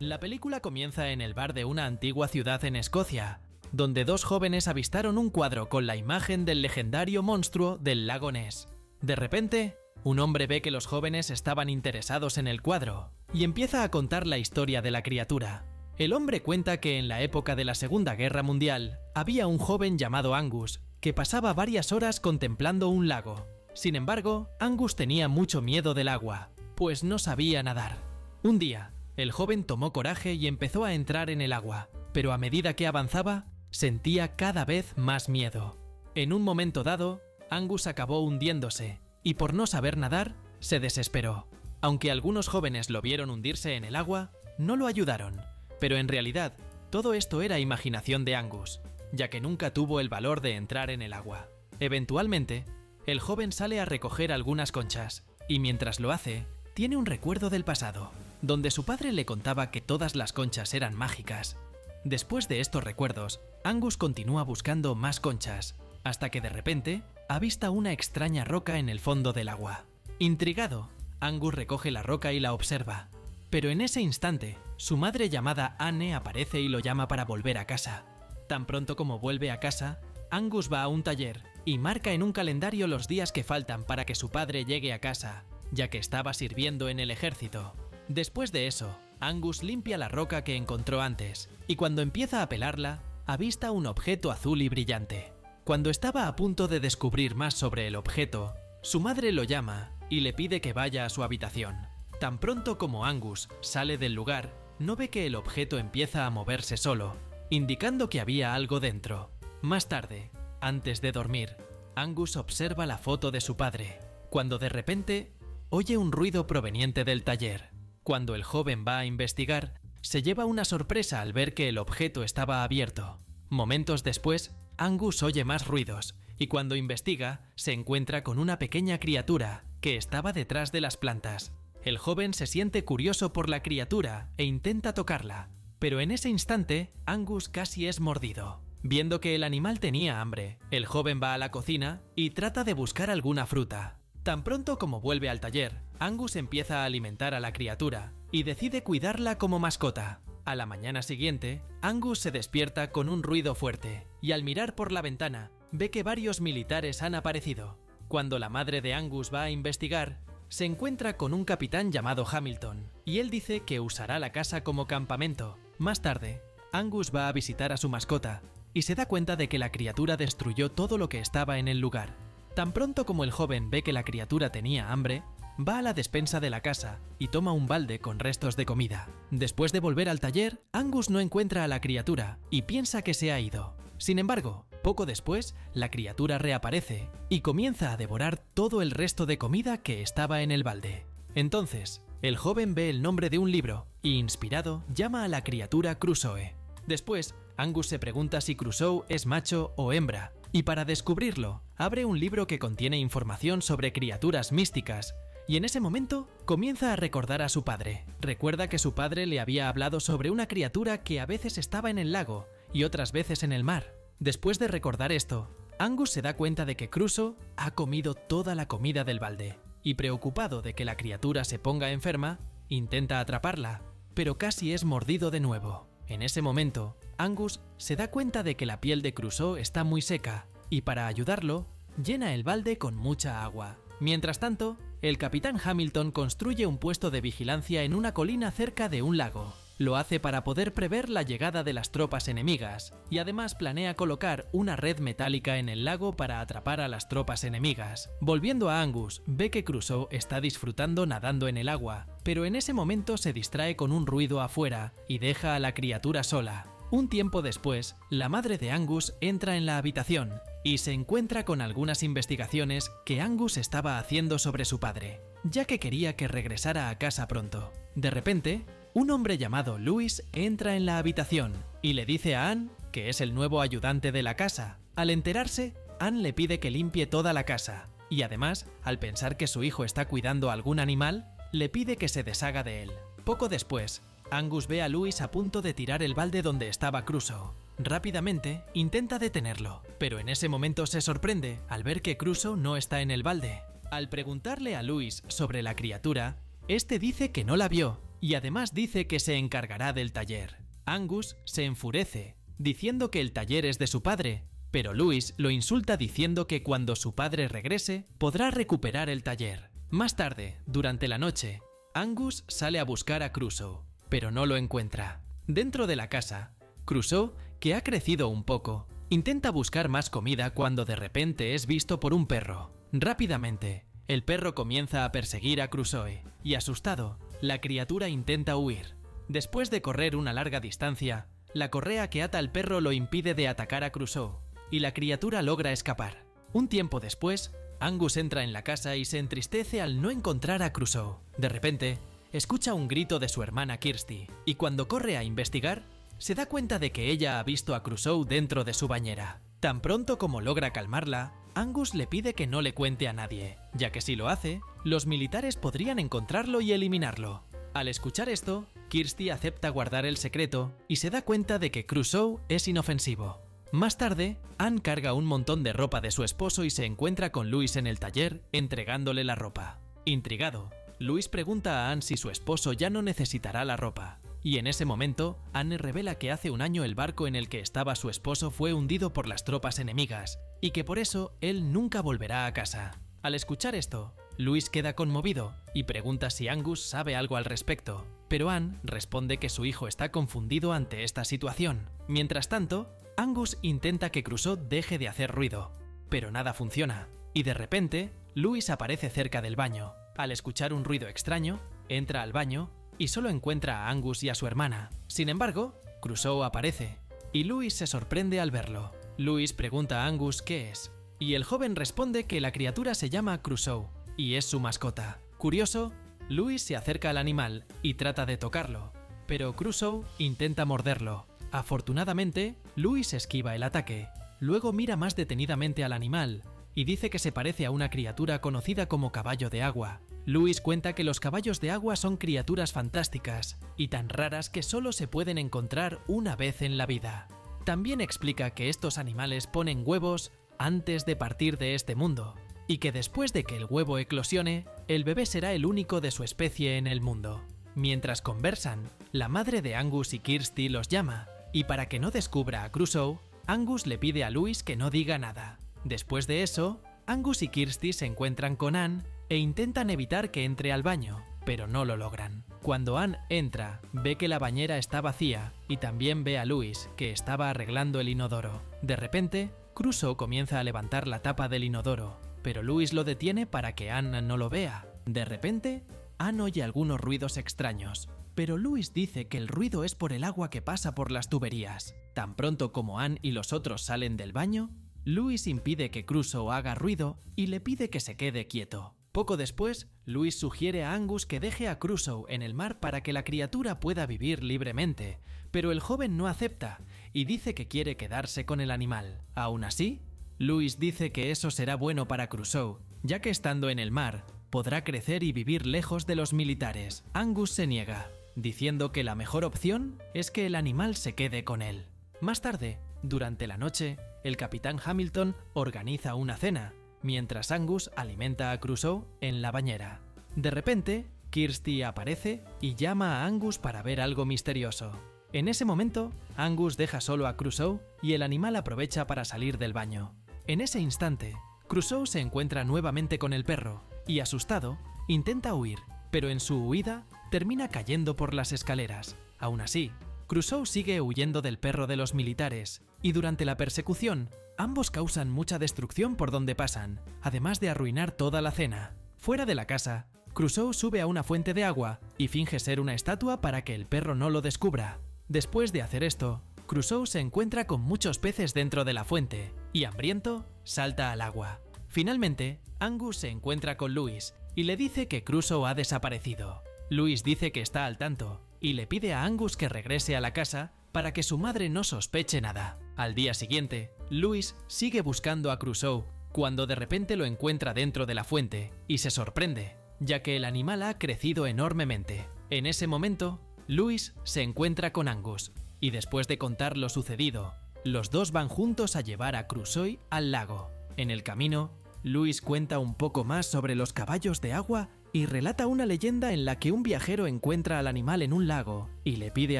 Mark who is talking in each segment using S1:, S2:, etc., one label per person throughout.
S1: La película comienza en el bar de una antigua ciudad en Escocia, donde dos jóvenes avistaron un cuadro con la imagen del legendario monstruo del lago Ness. De repente, un hombre ve que los jóvenes estaban interesados en el cuadro y empieza a contar la historia de la criatura. El hombre cuenta que en la época de la Segunda Guerra Mundial había un joven llamado Angus que pasaba varias horas contemplando un lago. Sin embargo, Angus tenía mucho miedo del agua, pues no sabía nadar. Un día, el joven tomó coraje y empezó a entrar en el agua, pero a medida que avanzaba, sentía cada vez más miedo. En un momento dado, Angus acabó hundiéndose y por no saber nadar, se desesperó. Aunque algunos jóvenes lo vieron hundirse en el agua, no lo ayudaron. Pero en realidad, todo esto era imaginación de Angus, ya que nunca tuvo el valor de entrar en el agua. Eventualmente, el joven sale a recoger algunas conchas, y mientras lo hace, tiene un recuerdo del pasado, donde su padre le contaba que todas las conchas eran mágicas. Después de estos recuerdos, Angus continúa buscando más conchas, hasta que de repente avista una extraña roca en el fondo del agua. Intrigado, Angus recoge la roca y la observa. Pero en ese instante, su madre llamada Anne aparece y lo llama para volver a casa. Tan pronto como vuelve a casa, Angus va a un taller y marca en un calendario los días que faltan para que su padre llegue a casa, ya que estaba sirviendo en el ejército. Después de eso, Angus limpia la roca que encontró antes, y cuando empieza a pelarla, avista un objeto azul y brillante. Cuando estaba a punto de descubrir más sobre el objeto, su madre lo llama y le pide que vaya a su habitación. Tan pronto como Angus sale del lugar, no ve que el objeto empieza a moverse solo, indicando que había algo dentro. Más tarde, antes de dormir, Angus observa la foto de su padre, cuando de repente oye un ruido proveniente del taller. Cuando el joven va a investigar, se lleva una sorpresa al ver que el objeto estaba abierto. Momentos después, Angus oye más ruidos, y cuando investiga, se encuentra con una pequeña criatura que estaba detrás de las plantas. El joven se siente curioso por la criatura e intenta tocarla, pero en ese instante, Angus casi es mordido. Viendo que el animal tenía hambre, el joven va a la cocina y trata de buscar alguna fruta. Tan pronto como vuelve al taller, Angus empieza a alimentar a la criatura y decide cuidarla como mascota. A la mañana siguiente, Angus se despierta con un ruido fuerte y al mirar por la ventana, ve que varios militares han aparecido. Cuando la madre de Angus va a investigar, se encuentra con un capitán llamado Hamilton, y él dice que usará la casa como campamento. Más tarde, Angus va a visitar a su mascota, y se da cuenta de que la criatura destruyó todo lo que estaba en el lugar. Tan pronto como el joven ve que la criatura tenía hambre, va a la despensa de la casa y toma un balde con restos de comida. Después de volver al taller, Angus no encuentra a la criatura y piensa que se ha ido. Sin embargo, poco después, la criatura reaparece y comienza a devorar todo el resto de comida que estaba en el balde. Entonces, el joven ve el nombre de un libro y, inspirado, llama a la criatura Crusoe. Después, Angus se pregunta si Crusoe es macho o hembra, y para descubrirlo, abre un libro que contiene información sobre criaturas místicas, y en ese momento comienza a recordar a su padre. Recuerda que su padre le había hablado sobre una criatura que a veces estaba en el lago y otras veces en el mar. Después de recordar esto, Angus se da cuenta de que Crusoe ha comido toda la comida del balde, y preocupado de que la criatura se ponga enferma, intenta atraparla, pero casi es mordido de nuevo. En ese momento, Angus se da cuenta de que la piel de Crusoe está muy seca, y para ayudarlo, llena el balde con mucha agua. Mientras tanto, el capitán Hamilton construye un puesto de vigilancia en una colina cerca de un lago. Lo hace para poder prever la llegada de las tropas enemigas, y además planea colocar una red metálica en el lago para atrapar a las tropas enemigas. Volviendo a Angus, ve que Crusoe está disfrutando nadando en el agua, pero en ese momento se distrae con un ruido afuera y deja a la criatura sola. Un tiempo después, la madre de Angus entra en la habitación y se encuentra con algunas investigaciones que Angus estaba haciendo sobre su padre, ya que quería que regresara a casa pronto. De repente, un hombre llamado Louis entra en la habitación y le dice a Anne que es el nuevo ayudante de la casa. Al enterarse, Anne le pide que limpie toda la casa y además, al pensar que su hijo está cuidando a algún animal, le pide que se deshaga de él. Poco después, Angus ve a Louis a punto de tirar el balde donde estaba Crusoe. Rápidamente intenta detenerlo, pero en ese momento se sorprende al ver que Crusoe no está en el balde. Al preguntarle a Louis sobre la criatura, este dice que no la vio y además dice que se encargará del taller. Angus se enfurece, diciendo que el taller es de su padre, pero Louis lo insulta diciendo que cuando su padre regrese podrá recuperar el taller. Más tarde, durante la noche, Angus sale a buscar a Crusoe, pero no lo encuentra. Dentro de la casa, Crusoe, que ha crecido un poco, intenta buscar más comida cuando de repente es visto por un perro. Rápidamente, el perro comienza a perseguir a Crusoe y, asustado, la criatura intenta huir. Después de correr una larga distancia, la correa que ata al perro lo impide de atacar a Crusoe y la criatura logra escapar. Un tiempo después, Angus entra en la casa y se entristece al no encontrar a Crusoe. De repente, escucha un grito de su hermana Kirsty y cuando corre a investigar, se da cuenta de que ella ha visto a Crusoe dentro de su bañera. Tan pronto como logra calmarla, Angus le pide que no le cuente a nadie, ya que si lo hace, los militares podrían encontrarlo y eliminarlo. Al escuchar esto, Kirsty acepta guardar el secreto y se da cuenta de que Crusoe es inofensivo. Más tarde, Anne carga un montón de ropa de su esposo y se encuentra con Louis en el taller, entregándole la ropa. Intrigado, Louis pregunta a Anne si su esposo ya no necesitará la ropa. Y en ese momento, Anne revela que hace un año el barco en el que estaba su esposo fue hundido por las tropas enemigas, y que por eso él nunca volverá a casa. Al escuchar esto, Louis queda conmovido y pregunta si Angus sabe algo al respecto, pero Anne responde que su hijo está confundido ante esta situación. Mientras tanto, Angus intenta que Crusoe deje de hacer ruido, pero nada funciona, y de repente, Louis aparece cerca del baño. Al escuchar un ruido extraño, entra al baño y solo encuentra a Angus y a su hermana. Sin embargo, Crusoe aparece, y Louis se sorprende al verlo. Louis pregunta a Angus qué es, y el joven responde que la criatura se llama Crusoe, y es su mascota. Curioso, Louis se acerca al animal y trata de tocarlo, pero Crusoe intenta morderlo. Afortunadamente, Louis esquiva el ataque. Luego mira más detenidamente al animal, y dice que se parece a una criatura conocida como caballo de agua. Louis cuenta que los caballos de agua son criaturas fantásticas y tan raras que solo se pueden encontrar una vez en la vida. También explica que estos animales ponen huevos antes de partir de este mundo y que después de que el huevo eclosione, el bebé será el único de su especie en el mundo. Mientras conversan, la madre de Angus y Kirsty los llama y para que no descubra a Crusoe, Angus le pide a Louis que no diga nada. Después de eso, Angus y Kirsty se encuentran con Anne e intentan evitar que entre al baño, pero no lo logran. Cuando Anne entra, ve que la bañera está vacía y también ve a Louis, que estaba arreglando el inodoro. De repente, Crusoe comienza a levantar la tapa del inodoro, pero Louis lo detiene para que Anne no lo vea. De repente, Anne oye algunos ruidos extraños, pero Louis dice que el ruido es por el agua que pasa por las tuberías. Tan pronto como Anne y los otros salen del baño, Louis impide que Crusoe haga ruido y le pide que se quede quieto. Poco después, Louis sugiere a Angus que deje a Crusoe en el mar para que la criatura pueda vivir libremente, pero el joven no acepta y dice que quiere quedarse con el animal. Aún así, Louis dice que eso será bueno para Crusoe, ya que estando en el mar, podrá crecer y vivir lejos de los militares. Angus se niega, diciendo que la mejor opción es que el animal se quede con él. Más tarde, durante la noche, el capitán Hamilton organiza una cena, mientras Angus alimenta a Crusoe en la bañera. De repente, Kirsty aparece y llama a Angus para ver algo misterioso. En ese momento, Angus deja solo a Crusoe y el animal aprovecha para salir del baño. En ese instante, Crusoe se encuentra nuevamente con el perro y, asustado, intenta huir, pero en su huida termina cayendo por las escaleras. Aún así, Crusoe sigue huyendo del perro de los militares y durante la persecución, ambos causan mucha destrucción por donde pasan, además de arruinar toda la cena. Fuera de la casa, Crusoe sube a una fuente de agua y finge ser una estatua para que el perro no lo descubra. Después de hacer esto, Crusoe se encuentra con muchos peces dentro de la fuente y, hambriento, salta al agua. Finalmente, Angus se encuentra con Louis y le dice que Crusoe ha desaparecido. Louis dice que está al tanto y le pide a Angus que regrese a la casa para que su madre no sospeche nada. Al día siguiente, Louis sigue buscando a Crusoe cuando de repente lo encuentra dentro de la fuente y se sorprende, ya que el animal ha crecido enormemente. En ese momento, Louis se encuentra con Angus y después de contar lo sucedido, los dos van juntos a llevar a Crusoe al lago. En el camino, Louis cuenta un poco más sobre los caballos de agua y relata una leyenda en la que un viajero encuentra al animal en un lago y le pide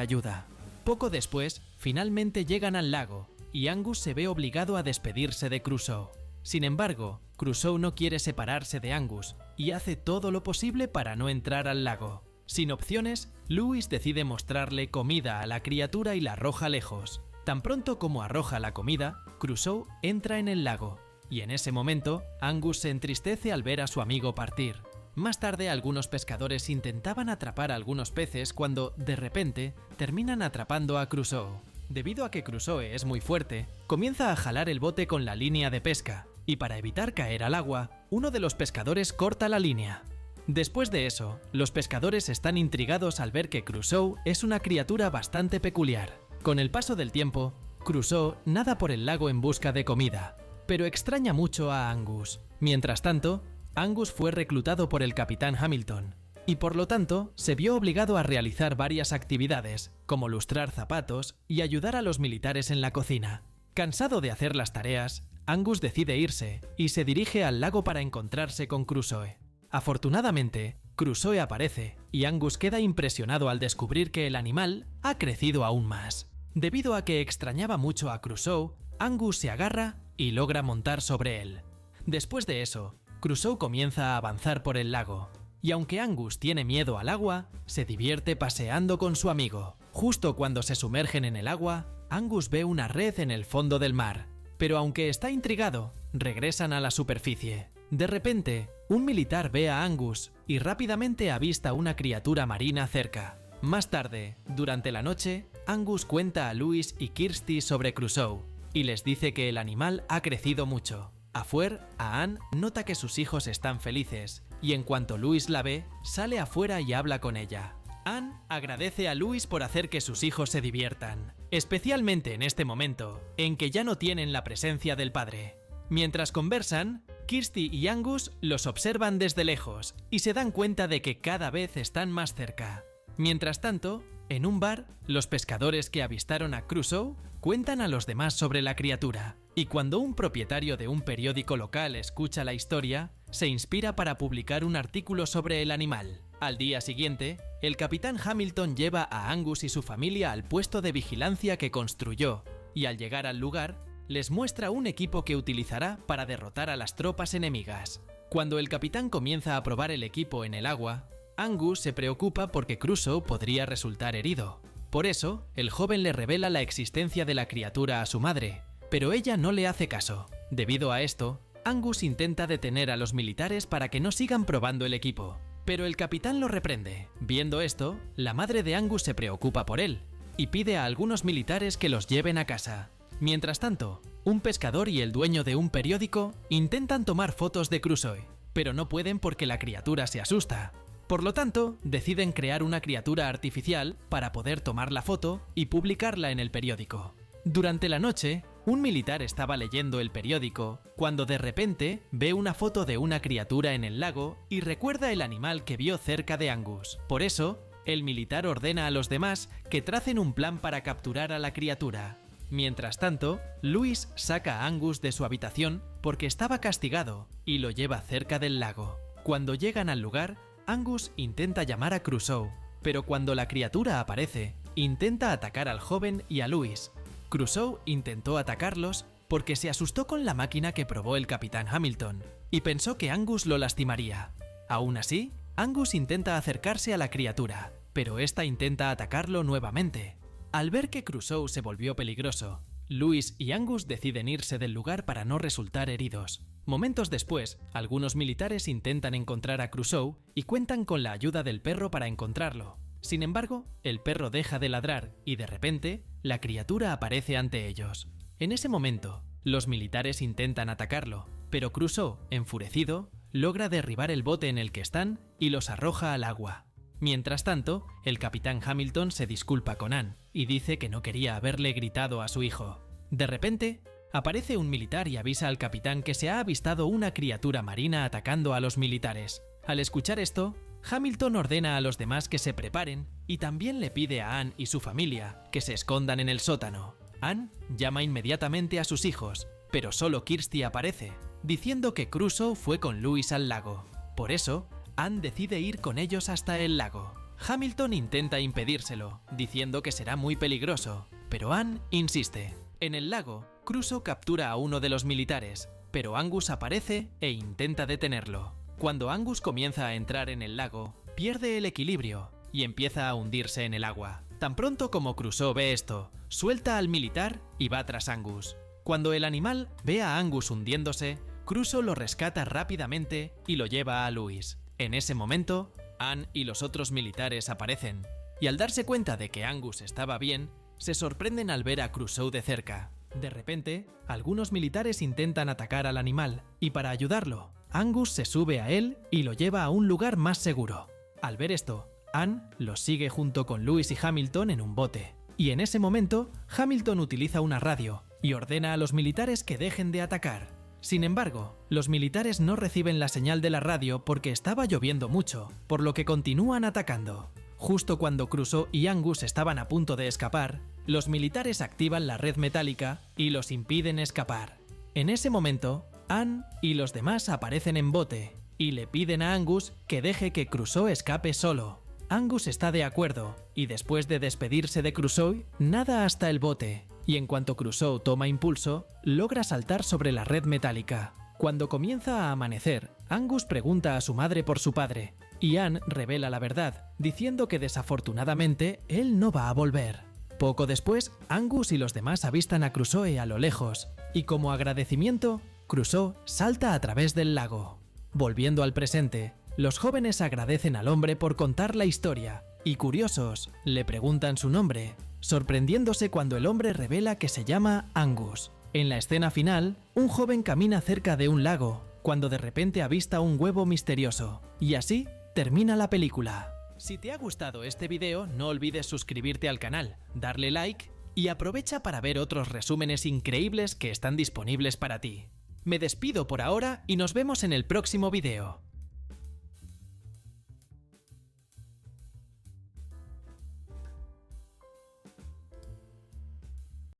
S1: ayuda. Poco después, finalmente llegan al lago y Angus se ve obligado a despedirse de Crusoe. Sin embargo, Crusoe no quiere separarse de Angus y hace todo lo posible para no entrar al lago. Sin opciones, Lewis decide mostrarle comida a la criatura y la arroja lejos. Tan pronto como arroja la comida, Crusoe entra en el lago, y en ese momento, Angus se entristece al ver a su amigo partir. Más tarde, algunos pescadores intentaban atrapar a algunos peces cuando, de repente, terminan atrapando a Crusoe. Debido a que Crusoe es muy fuerte, comienza a jalar el bote con la línea de pesca, y para evitar caer al agua, uno de los pescadores corta la línea. Después de eso, los pescadores están intrigados al ver que Crusoe es una criatura bastante peculiar. Con el paso del tiempo, Crusoe nada por el lago en busca de comida, pero extraña mucho a Angus. Mientras tanto, Angus fue reclutado por el capitán Hamilton, y por lo tanto se vio obligado a realizar varias actividades, como lustrar zapatos y ayudar a los militares en la cocina. Cansado de hacer las tareas, Angus decide irse y se dirige al lago para encontrarse con Crusoe. Afortunadamente, Crusoe aparece y Angus queda impresionado al descubrir que el animal ha crecido aún más. Debido a que extrañaba mucho a Crusoe, Angus se agarra y logra montar sobre él. Después de eso, Crusoe comienza a avanzar por el lago, y aunque Angus tiene miedo al agua, se divierte paseando con su amigo. Justo cuando se sumergen en el agua, Angus ve una red en el fondo del mar, pero aunque está intrigado, regresan a la superficie. De repente, un militar ve a Angus y rápidamente avista una criatura marina cerca. Más tarde, durante la noche, Angus cuenta a Lewis y Kirsty sobre Crusoe y les dice que el animal ha crecido mucho. Afuera, Anne nota que sus hijos están felices y en cuanto Lewis la ve, sale afuera y habla con ella. Anne agradece a Lewis por hacer que sus hijos se diviertan, especialmente en este momento, en que ya no tienen la presencia del padre. Mientras conversan, Kirsty y Angus los observan desde lejos y se dan cuenta de que cada vez están más cerca. Mientras tanto, en un bar, los pescadores que avistaron a Crusoe cuentan a los demás sobre la criatura, y cuando un propietario de un periódico local escucha la historia, se inspira para publicar un artículo sobre el animal. Al día siguiente, el capitán Hamilton lleva a Angus y su familia al puesto de vigilancia que construyó, y al llegar al lugar, les muestra un equipo que utilizará para derrotar a las tropas enemigas. Cuando el capitán comienza a probar el equipo en el agua, Angus se preocupa porque Crusoe podría resultar herido. Por eso, el joven le revela la existencia de la criatura a su madre, pero ella no le hace caso. Debido a esto, Angus intenta detener a los militares para que no sigan probando el equipo, pero el capitán lo reprende. Viendo esto, la madre de Angus se preocupa por él y pide a algunos militares que los lleven a casa. Mientras tanto, un pescador y el dueño de un periódico intentan tomar fotos de Crusoe, pero no pueden porque la criatura se asusta. Por lo tanto, deciden crear una criatura artificial para poder tomar la foto y publicarla en el periódico. Durante la noche, un militar estaba leyendo el periódico cuando de repente ve una foto de una criatura en el lago y recuerda el animal que vio cerca de Angus. Por eso, el militar ordena a los demás que tracen un plan para capturar a la criatura. Mientras tanto, Lewis saca a Angus de su habitación porque estaba castigado y lo lleva cerca del lago. Cuando llegan al lugar, Angus intenta llamar a Crusoe, pero cuando la criatura aparece, intenta atacar al joven y a Lewis. Crusoe intentó atacarlos porque se asustó con la máquina que probó el capitán Hamilton y pensó que Angus lo lastimaría. Aún así, Angus intenta acercarse a la criatura, pero esta intenta atacarlo nuevamente. Al ver que Crusoe se volvió peligroso, Lewis y Angus deciden irse del lugar para no resultar heridos. Momentos después, algunos militares intentan encontrar a Crusoe y cuentan con la ayuda del perro para encontrarlo. Sin embargo, el perro deja de ladrar y de repente, la criatura aparece ante ellos. En ese momento, los militares intentan atacarlo, pero Crusoe, enfurecido, logra derribar el bote en el que están y los arroja al agua. Mientras tanto, el capitán Hamilton se disculpa con Anne y dice que no quería haberle gritado a su hijo. De repente, aparece un militar y avisa al capitán que se ha avistado una criatura marina atacando a los militares. Al escuchar esto, Hamilton ordena a los demás que se preparen y también le pide a Anne y su familia que se escondan en el sótano. Anne llama inmediatamente a sus hijos, pero solo Kirsty aparece, diciendo que Crusoe fue con Lewis al lago. Por eso, Anne decide ir con ellos hasta el lago. Hamilton intenta impedírselo, diciendo que será muy peligroso, pero Anne insiste. En el lago, Crusoe captura a uno de los militares, pero Angus aparece e intenta detenerlo. Cuando Angus comienza a entrar en el lago, pierde el equilibrio y empieza a hundirse en el agua. Tan pronto como Crusoe ve esto, suelta al militar y va tras Angus. Cuando el animal ve a Angus hundiéndose, Crusoe lo rescata rápidamente y lo lleva a Lewis. En ese momento, Anne y los otros militares aparecen, y al darse cuenta de que Angus estaba bien, se sorprenden al ver a Crusoe de cerca. De repente, algunos militares intentan atacar al animal, y para ayudarlo, Angus se sube a él y lo lleva a un lugar más seguro. Al ver esto, Anne los sigue junto con Lewis y Hamilton en un bote, y en ese momento, Hamilton utiliza una radio y ordena a los militares que dejen de atacar. Sin embargo, los militares no reciben la señal de la radio porque estaba lloviendo mucho, por lo que continúan atacando. Justo cuando Crusoe y Angus estaban a punto de escapar, los militares activan la red metálica y los impiden escapar. En ese momento, Anne y los demás aparecen en bote y le piden a Angus que deje que Crusoe escape solo. Angus está de acuerdo y después de despedirse de Crusoe, nada hasta el bote, y en cuanto Crusoe toma impulso, logra saltar sobre la red metálica. Cuando comienza a amanecer, Angus pregunta a su madre por su padre, y Anne revela la verdad, diciendo que desafortunadamente él no va a volver. Poco después, Angus y los demás avistan a Crusoe a lo lejos, y como agradecimiento, Crusoe salta a través del lago. Volviendo al presente, los jóvenes agradecen al hombre por contar la historia, y curiosos, le preguntan su nombre, sorprendiéndose cuando el hombre revela que se llama Angus. En la escena final, un joven camina cerca de un lago, cuando de repente avista un huevo misterioso, y así termina la película. Si te ha gustado este video, no olvides suscribirte al canal, darle like y aprovecha para ver otros resúmenes increíbles que están disponibles para ti. Me despido por ahora y nos vemos en el próximo video.